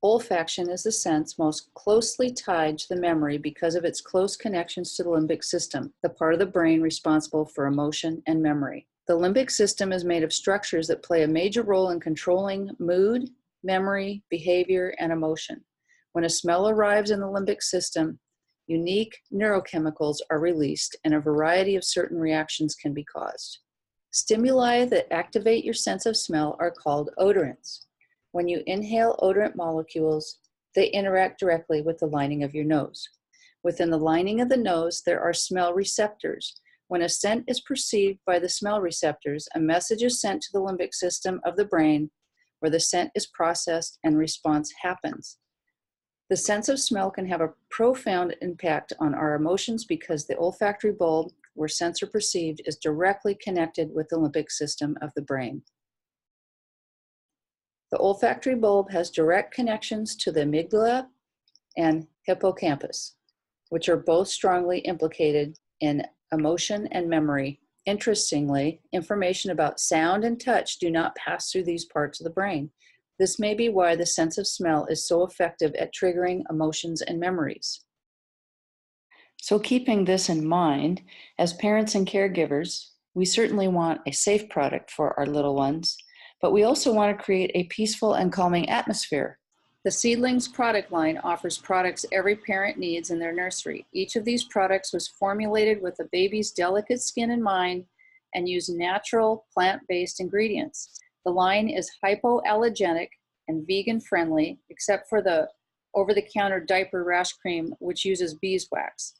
Olfaction is the sense most closely tied to the memory because of its close connections to the limbic system, the part of the brain responsible for emotion and memory. The limbic system is made of structures that play a major role in controlling mood, memory, behavior, and emotion. When a smell arrives in the limbic system, unique neurochemicals are released and a variety of certain reactions can be caused. Stimuli that activate your sense of smell are called odorants. When you inhale odorant molecules, they interact directly with the lining of your nose. Within the lining of the nose, there are smell receptors. When a scent is perceived by the smell receptors, a message is sent to the limbic system of the brain where the scent is processed and response happens. The sense of smell can have a profound impact on our emotions because the olfactory bulb, where scents are perceived, is directly connected with the limbic system of the brain. The olfactory bulb has direct connections to the amygdala and hippocampus, which are both strongly implicated in emotion and memory. Interestingly, information about sound and touch do not pass through these parts of the brain. This may be why the sense of smell is so effective at triggering emotions and memories. So keeping this in mind, as parents and caregivers, we certainly want a safe product for our little ones, but we also want to create a peaceful and calming atmosphere. The Seedlings product line offers products every parent needs in their nursery. Each of these products was formulated with the baby's delicate skin in mind and use natural plant-based ingredients. The line is hypoallergenic and vegan-friendly, except for the over-the-counter diaper rash cream, which uses beeswax.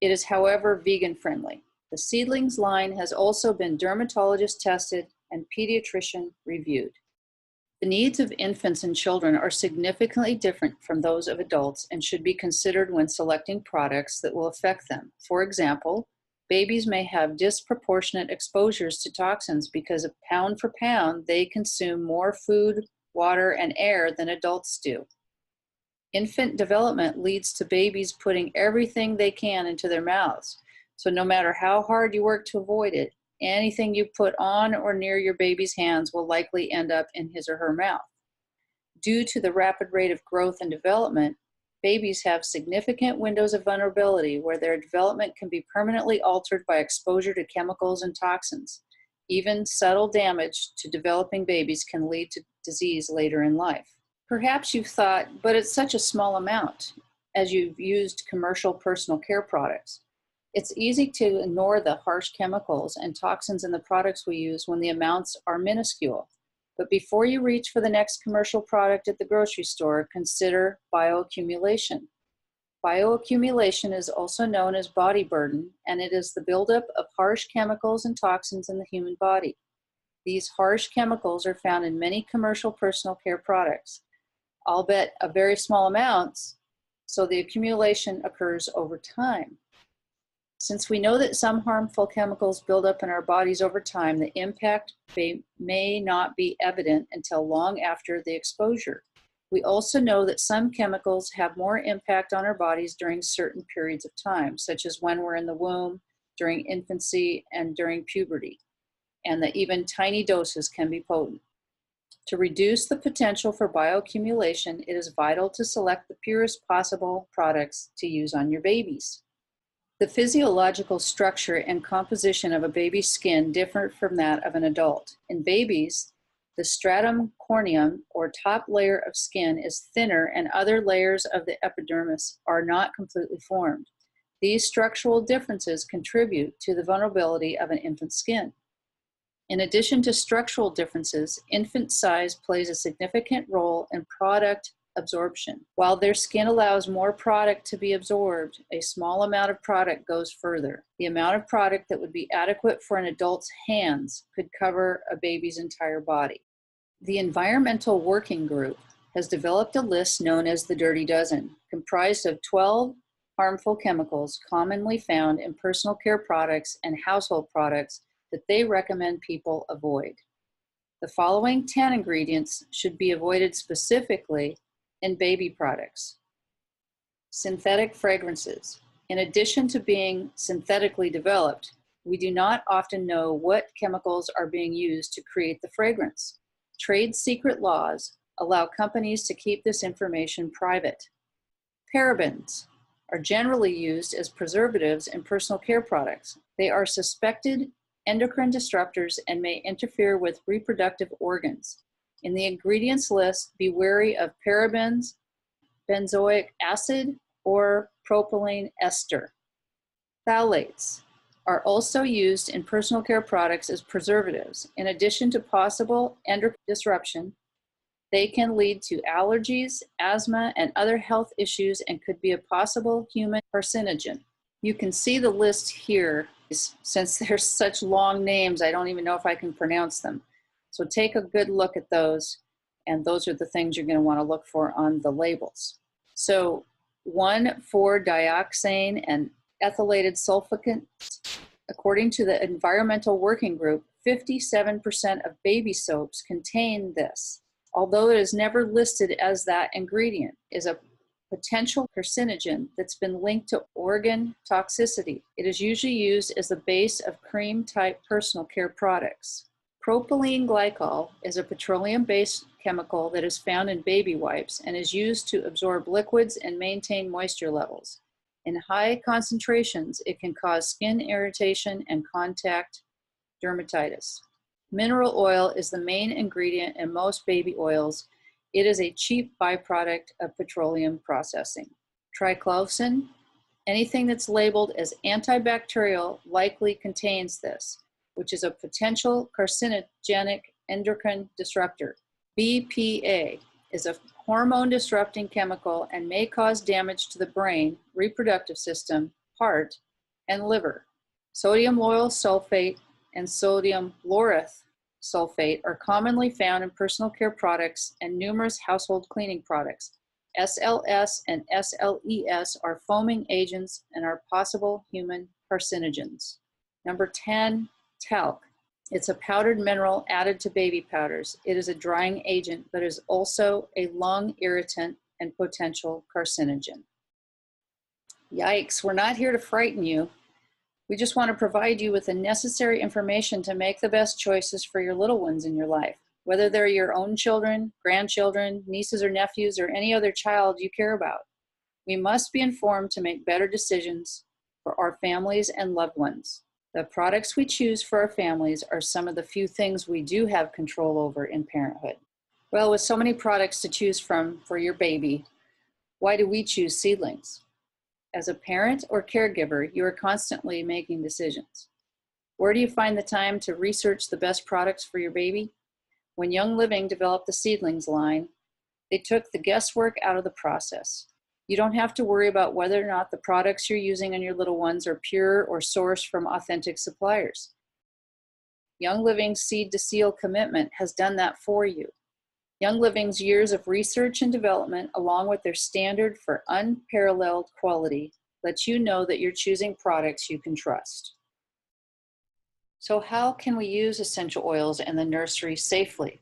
It is, however, vegan-friendly. The Seedlings line has also been dermatologist tested and pediatrician reviewed. The needs of infants and children are significantly different from those of adults and should be considered when selecting products that will affect them. For example, babies may have disproportionate exposures to toxins because pound for pound, they consume more food, water, and air than adults do. Infant development leads to babies putting everything they can into their mouths. So no matter how hard you work to avoid it, anything you put on or near your baby's hands will likely end up in his or her mouth. Due to the rapid rate of growth and development, babies have significant windows of vulnerability where their development can be permanently altered by exposure to chemicals and toxins. Even subtle damage to developing babies can lead to disease later in life. Perhaps you've thought, but it's such a small amount, as you've used commercial personal care products. It's easy to ignore the harsh chemicals and toxins in the products we use when the amounts are minuscule. But before you reach for the next commercial product at the grocery store, consider bioaccumulation. Bioaccumulation is also known as body burden, and it is the buildup of harsh chemicals and toxins in the human body. These harsh chemicals are found in many commercial personal care products, albeit of very small amounts, so the accumulation occurs over time. Since we know that some harmful chemicals build up in our bodies over time, the impact may not be evident until long after the exposure. We also know that some chemicals have more impact on our bodies during certain periods of time, such as when we're in the womb, during infancy, and during puberty, and that even tiny doses can be potent. To reduce the potential for bioaccumulation, it is vital to select the purest possible products to use on your babies. The physiological structure and composition of a baby's skin differ from that of an adult. In babies, the stratum corneum, or top layer of skin, is thinner and other layers of the epidermis are not completely formed. These structural differences contribute to the vulnerability of an infant's skin. In addition to structural differences, infant size plays a significant role in product absorption. While their skin allows more product to be absorbed, a small amount of product goes further. The amount of product that would be adequate for an adult's hands could cover a baby's entire body. The Environmental Working Group has developed a list known as the Dirty Dozen, comprised of 12 harmful chemicals commonly found in personal care products and household products that they recommend people avoid. The following 10 ingredients should be avoided specifically in baby products. Synthetic fragrances. In addition to being synthetically developed, we do not often know what chemicals are being used to create the fragrance. Trade secret laws allow companies to keep this information private. Parabens are generally used as preservatives in personal care products. They are suspected endocrine disruptors and may interfere with reproductive organs. In the ingredients list, be wary of parabens, benzoic acid, or propylene ester. Phthalates are also used in personal care products as preservatives. In addition to possible endocrine disruption, they can lead to allergies, asthma, and other health issues and could be a possible human carcinogen. You can see the list here. Since there's such long names, I don't even know if I can pronounce them. So take a good look at those, and those are the things you're going to want to look for on the labels. So 1,4-dioxane and ethylated sulfocates. According to the Environmental Working Group, 57% of baby soaps contain this. Although it is never listed as that ingredient, is a potential carcinogen that's been linked to organ toxicity. It is usually used as the base of cream-type personal care products. Propylene glycol is a petroleum-based chemical that is found in baby wipes and is used to absorb liquids and maintain moisture levels. In high concentrations, it can cause skin irritation and contact dermatitis. Mineral oil is the main ingredient in most baby oils. It is a cheap byproduct of petroleum processing. Triclosan, anything that's labeled as antibacterial likely contains this, which is a potential carcinogenic endocrine disruptor. BPA is a hormone-disrupting chemical and may cause damage to the brain, reproductive system, heart, and liver. Sodium lauryl sulfate and sodium laureth sulfate are commonly found in personal care products and numerous household cleaning products. SLS and SLES are foaming agents and are possible human carcinogens. Number 10, talc. It's a powdered mineral added to baby powders. It is a drying agent, but is also a lung irritant and potential carcinogen. Yikes, we're not here to frighten you. We just want to provide you with the necessary information to make the best choices for your little ones in your life, whether they're your own children, grandchildren, nieces or nephews, or any other child you care about. We must be informed to make better decisions for our families and loved ones. The products we choose for our families are some of the few things we do have control over in parenthood. Well, with so many products to choose from for your baby, why do we choose Seedlings? As a parent or caregiver, you are constantly making decisions. Where do you find the time to research the best products for your baby? When Young Living developed the Seedlings line, they took the guesswork out of the process. You don't have to worry about whether or not the products you're using on your little ones are pure or sourced from authentic suppliers. Young Living's Seed to Seal commitment has done that for you. Young Living's years of research and development, along with their standard for unparalleled quality, lets you know that you're choosing products you can trust. So how can we use essential oils in the nursery safely?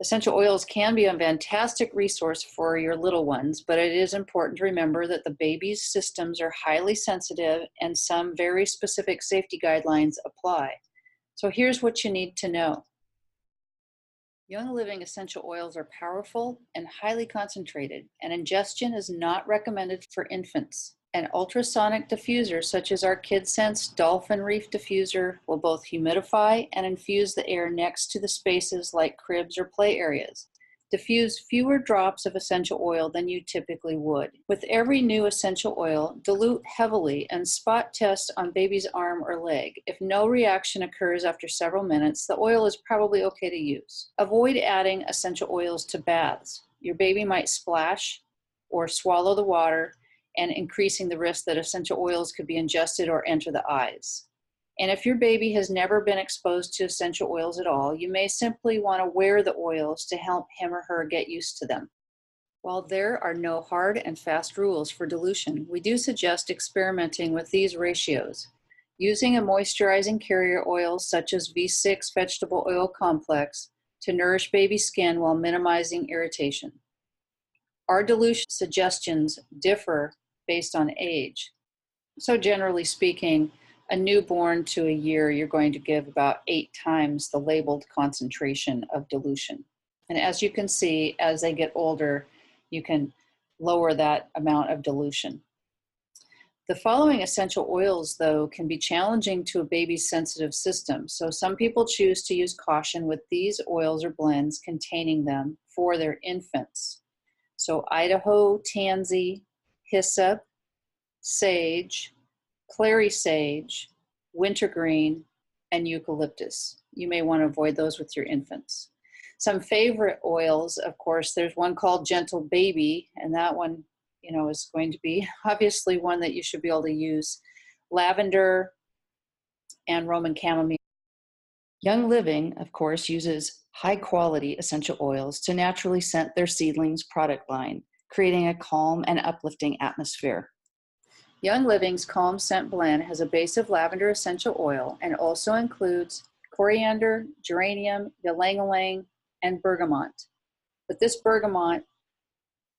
Essential oils can be a fantastic resource for your little ones, but it is important to remember that the baby's systems are highly sensitive and some very specific safety guidelines apply. So here's what you need to know. Young Living essential oils are powerful and highly concentrated, and ingestion is not recommended for infants. An ultrasonic diffuser such as our KidSense Dolphin Reef diffuser will both humidify and infuse the air next to the spaces like cribs or play areas. Diffuse fewer drops of essential oil than you typically would. With every new essential oil, dilute heavily and spot test on baby's arm or leg. If no reaction occurs after several minutes, the oil is probably okay to use. Avoid adding essential oils to baths. Your baby might splash or swallow the water, and increasing the risk that essential oils could be ingested or enter the eyes. And if your baby has never been exposed to essential oils at all, you may simply want to wear the oils to help him or her get used to them. While there are no hard and fast rules for dilution, we do suggest experimenting with these ratios. Using a moisturizing carrier oil such as V6 vegetable oil complex to nourish baby skin while minimizing irritation. Our dilution suggestions differ based on age. So generally speaking, a newborn to a year, you're going to give about 8 times the labeled concentration of dilution. And as you can see, as they get older, you can lower that amount of dilution. The following essential oils, though, can be challenging to a baby's sensitive system. So some people choose to use caution with these oils or blends containing them for their infants. So Idaho tansy, hyssop, sage, clary sage, wintergreen, and eucalyptus. You may want to avoid those with your infants. Some favorite oils, of course, there's one called Gentle Baby, and that one, is going to be obviously one that you should be able to use. Lavender and Roman chamomile. Young Living, of course, uses high quality essential oils to naturally scent their seedlings product line, creating a calm and uplifting atmosphere. Young Living's Calm Scent Blend has a base of lavender essential oil and also includes coriander, geranium, ylang-ylang, and bergamot. But this bergamot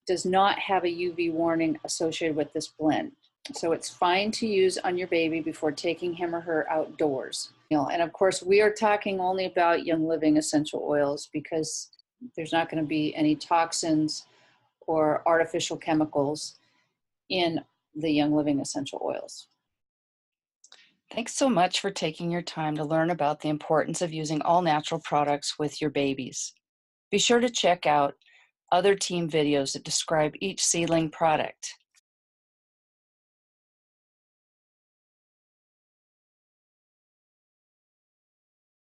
does not have a UV warning associated with this blend. So it's fine to use on your baby before taking him or her outdoors. And of course, we are talking only about Young Living essential oils because there's not going to be any toxins or artificial chemicals in the Young Living essential oils. Thanks so much for taking your time to learn about the importance of using all natural products with your babies. Be sure to check out other team videos that describe each seedling product.